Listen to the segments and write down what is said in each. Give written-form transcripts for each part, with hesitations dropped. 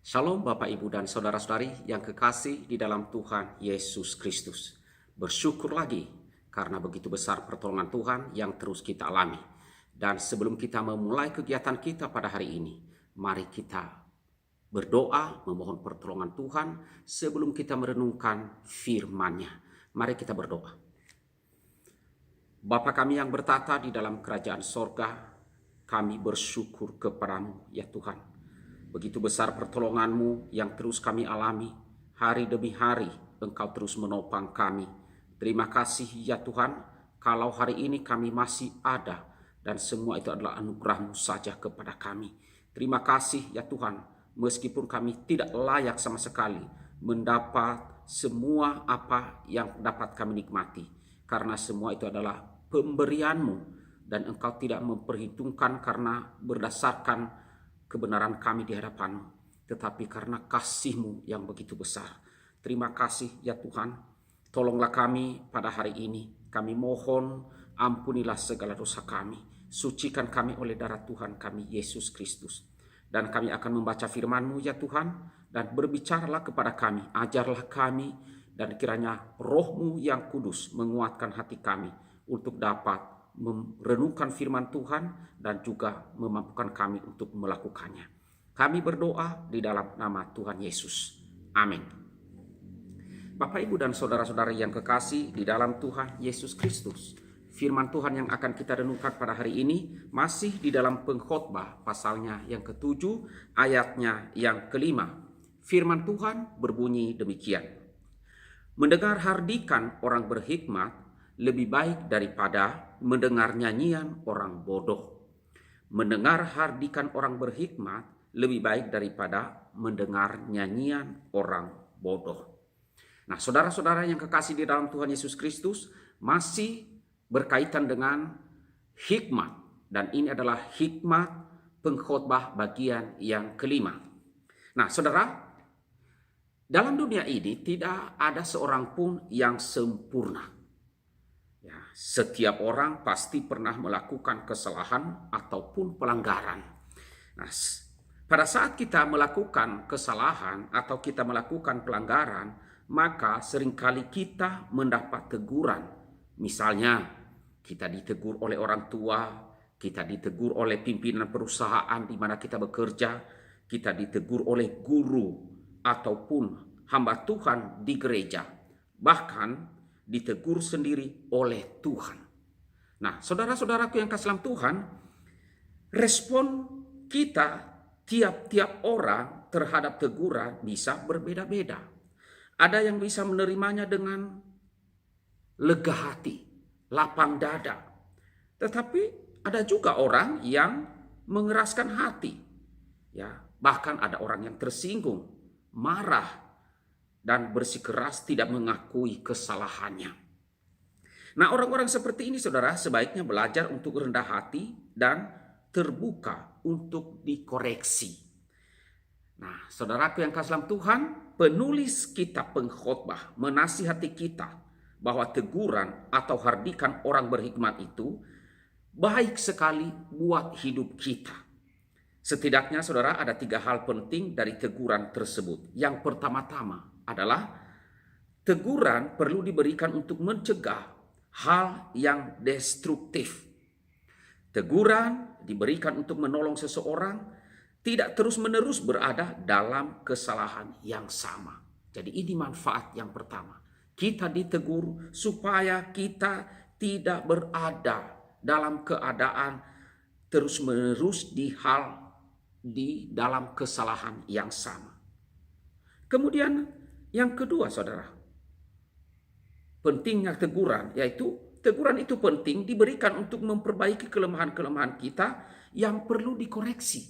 Shalom Bapak Ibu dan Saudara-saudari yang kekasih di dalam Tuhan Yesus Kristus. Bersyukur lagi karena begitu besar pertolongan Tuhan yang terus kita alami. Dan sebelum kita memulai kegiatan kita pada hari ini, mari kita berdoa memohon pertolongan Tuhan sebelum kita merenungkan firman-Nya. Mari kita berdoa. Bapa kami yang bertata di dalam kerajaan sorga, kami bersyukur kepadamu ya Tuhan. Begitu besar pertolongan-Mu yang terus kami alami, hari demi hari Engkau terus menopang kami. Terima kasih ya Tuhan, kalau hari ini kami masih ada, dan semua itu adalah anugerah-Mu saja kepada kami. Terima kasih ya Tuhan, meskipun kami tidak layak sama sekali mendapat semua apa yang dapat kami nikmati, karena semua itu adalah pemberian-Mu, dan Engkau tidak memperhitungkan karena berdasarkan kebenaran kami di hadapan-Mu, tetapi karena kasih-Mu yang begitu besar. Terima kasih ya Tuhan, tolonglah kami pada hari ini. Kami mohon ampunilah segala dosa kami, sucikan kami oleh darah Tuhan kami Yesus Kristus. Dan kami akan membaca firman-Mu ya Tuhan, dan berbicaralah kepada kami, ajarlah kami, dan kiranya Roh-Mu yang kudus menguatkan hati kami untuk dapat merenungkan firman Tuhan dan juga memampukan kami untuk melakukannya. Kami berdoa di dalam nama Tuhan Yesus. Amin. Bapak, Ibu, dan saudara-saudara yang kekasih di dalam Tuhan Yesus Kristus, firman Tuhan yang akan kita renungkan pada hari ini masih di dalam Pengkhotbah pasalnya yang ke-7 ayatnya yang ke-5. Firman Tuhan berbunyi demikian. Mendengar hardikan orang berhikmat lebih baik daripada mendengar nyanyian orang bodoh. Mendengar hardikan orang berhikmat lebih baik daripada mendengar nyanyian orang bodoh. Nah, saudara-saudara yang kekasih di dalam Tuhan Yesus Kristus, masih berkaitan dengan hikmat. Dan ini adalah hikmat pengkhotbah bagian yang ke-5. Nah, saudara, dalam dunia ini tidak ada seorang pun yang sempurna. Ya, setiap orang pasti pernah melakukan kesalahan ataupun pelanggaran. Nah, pada saat kita melakukan kesalahan atau kita melakukan pelanggaran, maka seringkali kita mendapat teguran. Misalnya, kita ditegur oleh orang tua, kita ditegur oleh pimpinan perusahaan di mana kita bekerja, kita ditegur oleh guru ataupun hamba Tuhan di gereja. Bahkan ditegur sendiri oleh Tuhan. Nah, saudara-saudaraku yang kasih dalam Tuhan, respon kita tiap-tiap orang terhadap teguran bisa berbeda-beda. Ada yang bisa menerimanya dengan lega hati, lapang dada. Tetapi ada juga orang yang mengeraskan hati. Ya, bahkan ada orang yang tersinggung, marah, dan bersikeras tidak mengakui kesalahannya. Nah, orang-orang seperti ini, saudara, sebaiknya belajar untuk rendah hati dan terbuka untuk dikoreksi. Nah, saudaraku yang kasih dalam Tuhan, penulis kitab Pengkhotbah menasihati kita bahwa teguran atau hardikan orang berhikmat itu baik sekali buat hidup kita. Setidaknya, saudara, ada 3 hal penting dari teguran tersebut. Yang pertama-tama adalah teguran perlu diberikan untuk mencegah hal yang destruktif. Teguran diberikan untuk menolong seseorang tidak terus-menerus berada dalam kesalahan yang sama. Jadi ini manfaat yang pertama. Kita ditegur supaya kita tidak berada dalam keadaan terus-menerus di dalam kesalahan yang sama. Kemudian yang kedua, saudara, pentingnya teguran, yaitu teguran itu penting diberikan untuk memperbaiki kelemahan-kelemahan kita yang perlu dikoreksi.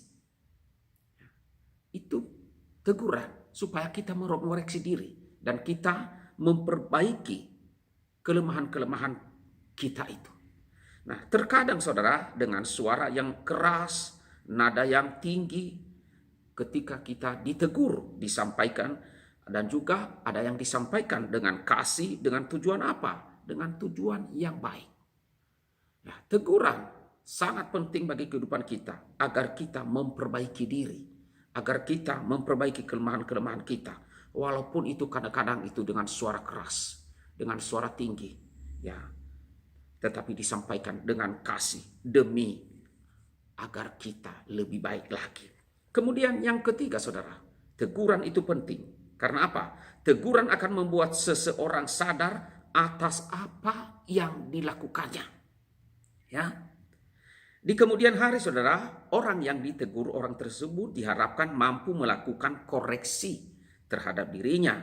Itu teguran supaya kita mengoreksi diri dan kita memperbaiki kelemahan-kelemahan kita itu. Nah, terkadang saudara, dengan suara yang keras, nada yang tinggi, ketika kita ditegur, disampaikan, dan juga ada yang disampaikan dengan kasih, dengan tujuan apa? Dengan tujuan yang baik. Nah, teguran sangat penting bagi kehidupan kita agar kita memperbaiki diri, agar kita memperbaiki kelemahan-kelemahan kita. Walaupun itu kadang-kadang itu dengan suara keras, dengan suara tinggi, ya, tetapi disampaikan dengan kasih demi agar kita lebih baik lagi. Kemudian yang ketiga, saudara, teguran itu penting. Karena apa? Teguran akan membuat seseorang sadar atas apa yang dilakukannya. Ya. Di kemudian hari, saudara, orang yang ditegur orang tersebut diharapkan mampu melakukan koreksi terhadap dirinya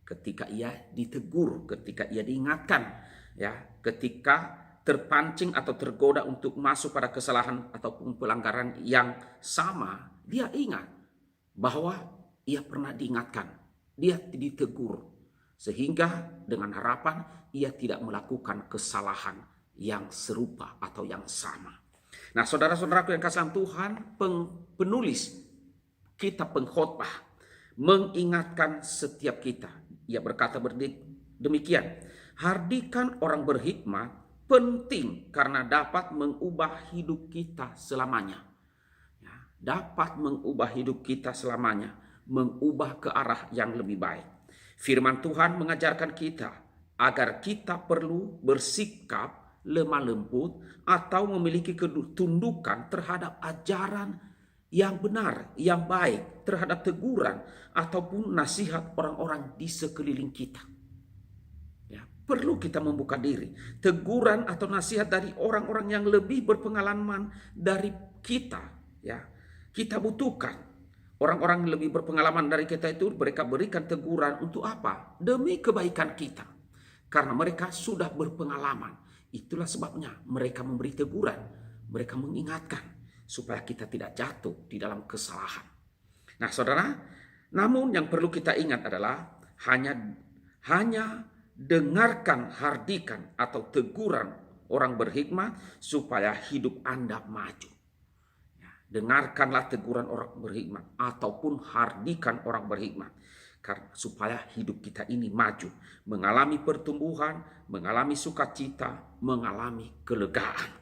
ketika ia ditegur, ketika ia diingatkan, ya, ketika terpancing atau tergoda untuk masuk pada kesalahan ataupun pelanggaran yang sama, dia ingat bahwa ia pernah diingatkan, dia ditegur, sehingga dengan harapan ia tidak melakukan kesalahan yang serupa atau yang sama. Nah, saudara-saudaraku yang kasih Tuhan, penulis kitab pengkhotbah mengingatkan setiap kita. Ia berkata demikian, hardikan orang berhikmat penting karena dapat mengubah hidup kita selamanya. Ya, dapat mengubah hidup kita selamanya, mengubah ke arah yang lebih baik. Firman Tuhan mengajarkan kita agar kita perlu bersikap lemah lembut atau memiliki ketundukan terhadap ajaran yang benar, yang baik, terhadap teguran ataupun nasihat orang-orang di sekeliling kita. Ya, perlu kita membuka diri. Teguran atau nasihat dari orang-orang yang lebih berpengalaman dari kita, ya, kita butuhkan. Orang-orang yang lebih berpengalaman dari kita itu mereka berikan teguran untuk apa? Demi kebaikan kita. Karena mereka sudah berpengalaman. Itulah sebabnya mereka memberi teguran, mereka mengingatkan supaya kita tidak jatuh di dalam kesalahan. Nah, saudara, namun yang perlu kita ingat adalah hanya dengarkan hardikan atau teguran orang berhikmat supaya hidup Anda maju. Dengarkanlah teguran orang berhikmat ataupun hardikan orang berhikmat. Karena supaya hidup kita ini maju, mengalami pertumbuhan, mengalami sukacita, mengalami kelegaan.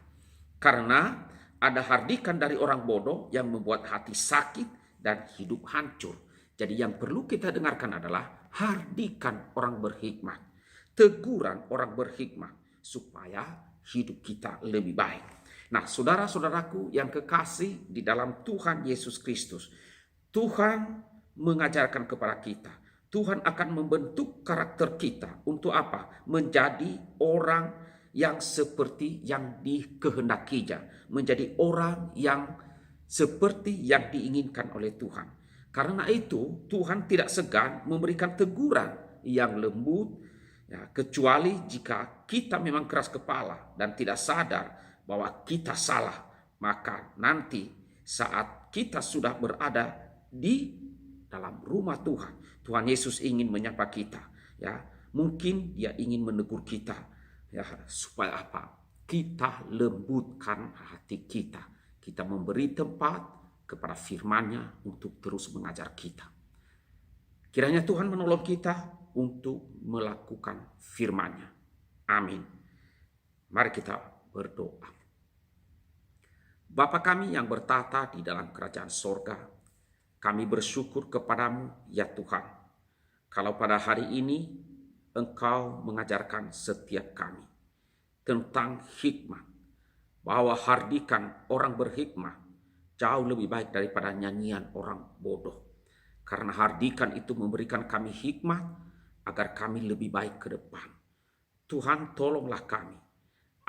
Karena ada hardikan dari orang bodoh yang membuat hati sakit dan hidup hancur. Jadi yang perlu kita dengarkan adalah hardikan orang berhikmat, teguran orang berhikmat supaya hidup kita lebih baik. Nah, saudara-saudaraku yang kekasih di dalam Tuhan Yesus Kristus, Tuhan mengajarkan kepada kita, Tuhan akan membentuk karakter kita untuk apa? Menjadi orang yang seperti yang dikehendakinya, menjadi orang yang seperti yang diinginkan oleh Tuhan. Karena itu Tuhan tidak segan memberikan teguran yang lembut, ya, kecuali jika kita memang keras kepala dan tidak sadar bahwa kita salah. Maka nanti saat kita sudah berada di dalam rumah Tuhan, Tuhan Yesus ingin menyapa kita, ya, mungkin Dia ingin menegur kita, ya, supaya apa? Kita lembutkan hati kita, kita memberi tempat kepada firman-Nya untuk terus mengajar kita. Kiranya Tuhan menolong kita untuk melakukan firman-Nya. Amin. Mari kita berdoa. Bapa kami yang bertata di dalam kerajaan sorga, kami bersyukur kepadamu ya Tuhan. Kalau pada hari ini Engkau mengajarkan setiap kami tentang hikmat, bahwa hardikan orang berhikmat jauh lebih baik daripada nyanyian orang bodoh. Karena hardikan itu memberikan kami hikmat agar kami lebih baik ke depan. Tuhan, tolonglah kami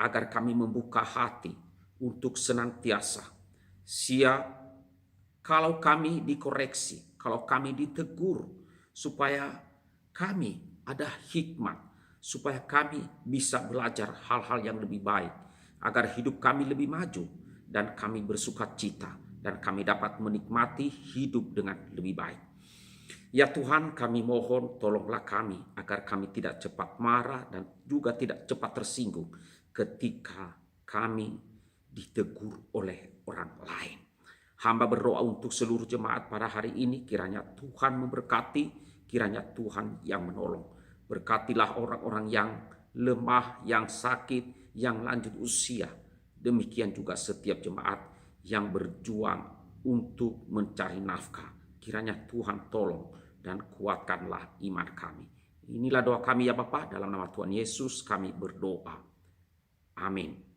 agar kami membuka hati untuk senantiasa siap kalau kami dikoreksi, kalau kami ditegur, supaya kami ada hikmat, supaya kami bisa belajar hal-hal yang lebih baik, agar hidup kami lebih maju, dan kami bersukacita, dan kami dapat menikmati hidup dengan lebih baik. Ya Tuhan, kami mohon tolonglah kami, agar kami tidak cepat marah, dan juga tidak cepat tersinggung, ketika kami ditegur oleh orang lain. Hamba berdoa untuk seluruh jemaat pada hari ini, kiranya Tuhan memberkati, kiranya Tuhan yang menolong. Berkatilah orang-orang yang lemah, yang sakit, yang lanjut usia. Demikian juga setiap jemaat yang berjuang untuk mencari nafkah. Kiranya Tuhan tolong dan kuatkanlah iman kami. Inilah doa kami ya Bapa, dalam nama Tuhan Yesus kami berdoa. Amin.